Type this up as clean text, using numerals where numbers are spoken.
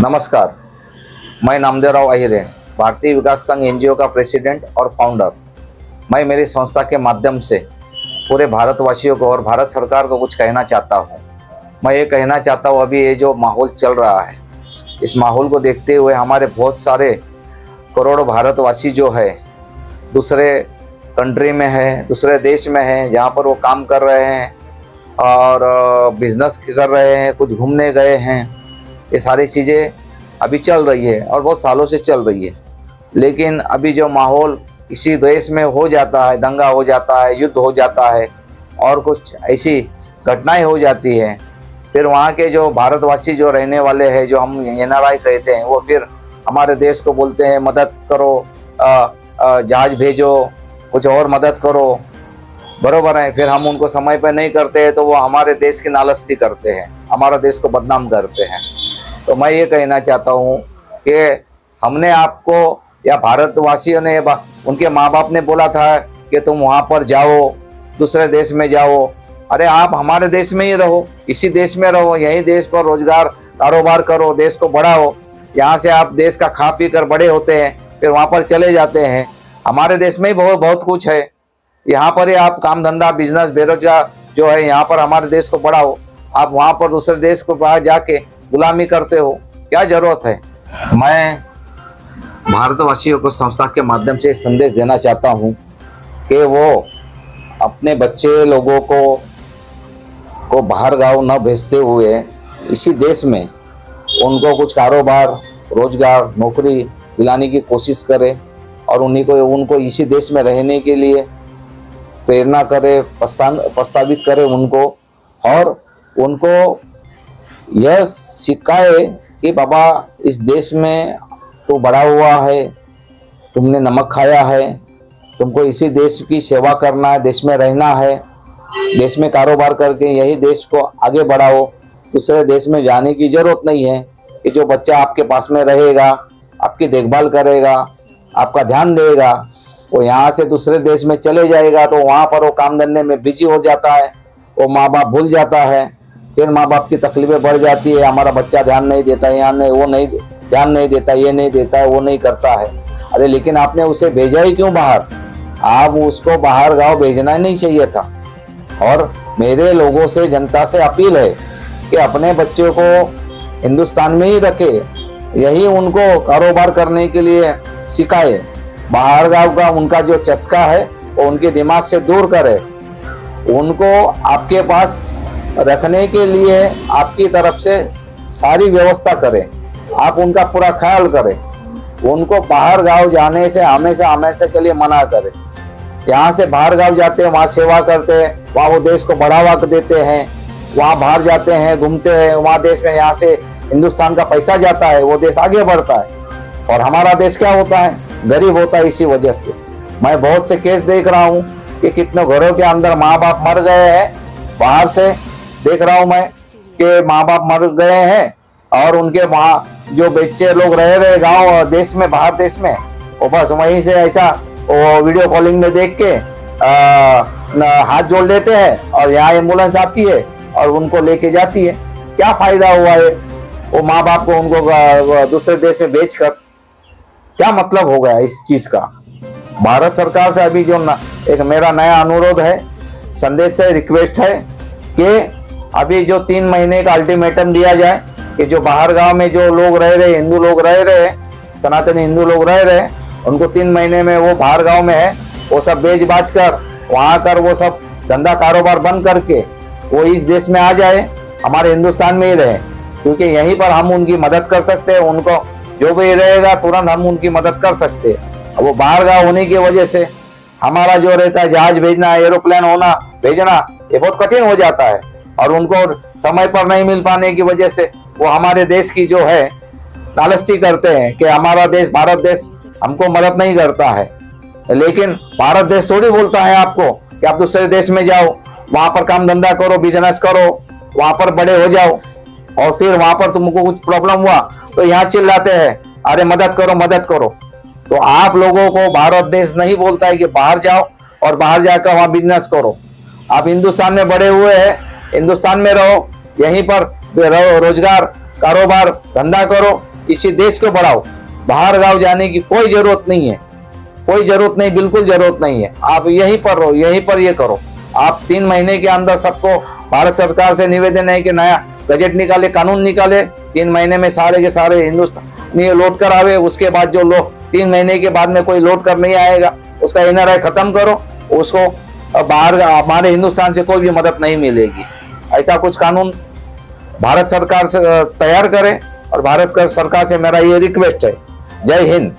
नमस्कार, मैं नामदेवराव अहिरे, भारतीय विकास संघ एनजीओ का प्रेसिडेंट और फाउंडर। मैं मेरी संस्था के माध्यम से पूरे भारतवासियों को और भारत सरकार को कुछ कहना चाहता हूँ। मैं ये कहना चाहता हूँ, अभी ये जो माहौल चल रहा है, इस माहौल को देखते हुए हमारे बहुत सारे करोड़ों भारतवासी जो है दूसरे कंट्री में है, दूसरे देश में है, जहाँ पर वो काम कर रहे हैं और बिजनेस कर रहे हैं, कुछ घूमने गए हैं। ये सारी चीज़ें अभी चल रही है और बहुत सालों से चल रही है। लेकिन अभी जो माहौल इसी देश में हो जाता है, दंगा हो जाता है, युद्ध हो जाता है और कुछ ऐसी घटनाएं हो जाती है, फिर वहाँ के जो भारतवासी जो रहने वाले हैं, जो हम एनआरआई कहते हैं, वो फिर हमारे देश को बोलते हैं मदद करो, जहाज भेजो, कुछ और मदद करो। बरोबर है। फिर हम उनको समय पर नहीं करते हैं तो वो हमारे देश की नालस्ती करते हैं, हमारा देश को बदनाम करते हैं। तो मैं ये कहना चाहता हूँ कि हमने आपको या भारतवासियों ने उनके माँ बाप ने बोला था कि तुम वहाँ पर जाओ, दूसरे देश में जाओ। अरे आप हमारे देश में ही रहो, इसी देश में रहो, यही देश पर रोजगार कारोबार करो, देश को बढ़ाओ। यहाँ से आप देश का खा पी कर बड़े होते हैं, फिर वहाँ पर चले जाते हैं। हमारे देश में ही बहुत कुछ है, यहाँ पर ही आप काम धंधा बिजनेस बेरोजगार जो है, यहाँ पर हमारे देश को बढ़ाओ। आप वहाँ पर दूसरे देश को बाहर जाके गुलामी करते हो, क्या जरूरत है। मैं भारतवासियों को संस्था के माध्यम से संदेश देना चाहता हूँ कि वो अपने बच्चे लोगों को बाहर गाँव न भेजते हुए इसी देश में उनको कुछ कारोबार, रोजगार, नौकरी दिलाने की कोशिश करें और उनको इसी देश में रहने के लिए प्रेरणा करे, प्रस्तावित करे उनको, और उनको यह सिखाए कि बाबा इस देश में तू बड़ा हुआ है, तुमने नमक खाया है, तुमको इसी देश की सेवा करना है, देश में रहना है, देश में कारोबार करके यही देश को आगे बढ़ाओ। दूसरे देश में जाने की जरूरत नहीं है कि जो बच्चा आपके पास में रहेगा, आपकी देखभाल करेगा, आपका ध्यान देगा, वो यहाँ से दूसरे देश में चले जाएगा तो वहाँ पर वो काम धंधे में बिजी हो जाता है, वो माँ बाप भूल जाता है, फिर माँ बाप की तकलीफें बढ़ जाती है। हमारा बच्चा ध्यान नहीं देता, यहाँ नहीं, वो नहीं ध्यान नहीं देता, ये नहीं देता है, वो नहीं करता है। अरे लेकिन आपने उसे भेजा ही क्यों बाहर? आप उसको बाहर गाँव भेजना ही नहीं चाहिए था। और मेरे लोगों से, जनता से अपील है कि अपने बच्चों को हिंदुस्तान में ही रखे, यही उनको कारोबार करने के लिए सिखाए। बाहर गाँव का उनका जो चस्का है वो उनके दिमाग से दूर करे। उनको आपके पास रखने के लिए आपकी तरफ से सारी व्यवस्था करें, आप उनका पूरा ख्याल करें। उनको बाहर गाँव जाने से हमेशा के लिए मना करें। यहाँ से बाहर गाँव जाते हैं, वहाँ सेवा करते हैं, वहाँ वो देश को बढ़ावा देते हैं, वहाँ बाहर जाते हैं, घूमते हैं, वहाँ देश में यहाँ से हिंदुस्तान का पैसा जाता है, वो देश आगे बढ़ता है। और हमारा देश क्या होता है? गरीब होता है। इसी वजह से मैं बहुत से केस देख रहा हूँ कि कितने घरों के अंदर माँ बाप मर गए हैं। बाहर से देख रहा हूँ मैं कि माँ बाप मर गए हैं और उनके वहाँ जो बच्चे लोग रह रहे गाँव देश में, बाहर देश में, वो बस वहीं से ऐसा वो वीडियो कॉलिंग में देख के हाथ जोड़ लेते हैं और यहाँ एम्बुलेंस आती है और उनको लेके जाती है। क्या फायदा हुआ है वो माँ बाप को उनको दूसरे देश में बेचकर? क्या मतलब हो गया इस चीज का? भारत सरकार से अभी जो एक मेरा नया अनुरोध है, संदेश से रिक्वेस्ट है कि अभी जो 3 महीने का अल्टीमेटम दिया जाए कि जो बाहर गांव में जो लोग रह रहे, हिंदू लोग रह रहे, सनातनी हिंदू लोग रह रहे, उनको 3 महीने में वो बाहर गांव में है, वो सब बेच बाच कर वहां कर वो सब धंधा कारोबार बंद करके वो इस देश में आ जाए, हमारे हिंदुस्तान में ही रहे, क्योंकि यहीं पर हम उनकी मदद कर सकते हैं। उनको जो भी रहेगा तुरंत हम उनकी मदद कर सकते हैं। वो बाहर गाँव होने की वजह से हमारा जो रहता है जहाज भेजना, एरोप्लेन होना भेजना, ये बहुत कठिन हो जाता है और उनको समय पर नहीं मिल पाने की वजह से वो हमारे देश की जो है नालस्ती करते हैं कि हमारा देश, भारत देश हमको मदद नहीं करता है। लेकिन भारत देश थोड़ी बोलता है आपको कि आप दूसरे देश में जाओ, वहां पर काम धंधा करो, बिजनेस करो, वहां पर बड़े हो जाओ, और फिर वहां पर तुमको कुछ प्रॉब्लम हुआ तो यहाँ चिल्लाते हैं अरे मदद करो मदद करो। तो आप लोगों को भारत देश नहीं बोलता है कि बाहर जाओ और बाहर जाकर वहां बिजनेस करो। आप हिंदुस्तान में बड़े हुए हैं, हिंदुस्तान में रहो, यहीं पर रोजगार कारोबार धंधा करो, इसी देश को बढ़ाओ। बाहर गांव जाने की कोई जरूरत नहीं है, कोई जरूरत नहीं, बिल्कुल जरूरत नहीं है। आप यहीं पर रहो, यहीं पर ये करो। आप 3 महीने के अंदर सबको भारत सरकार से निवेदन है कि नया बजट निकाले, कानून निकाले, 3 महीने में सारे के सारे हिंदुस्तानी लौट कर आवे। उसके बाद जो लोग 3 महीने के बाद में कोई लौट कर नहीं आएगा, उसका एनआरआई खत्म करो, उसको बाहर हमारे हिंदुस्तान से कोई भी मदद नहीं मिलेगी। ऐसा कुछ कानून भारत सरकार से तैयार करे और भारत सरकार से मेरा ये रिक्वेस्ट है। जय हिंद।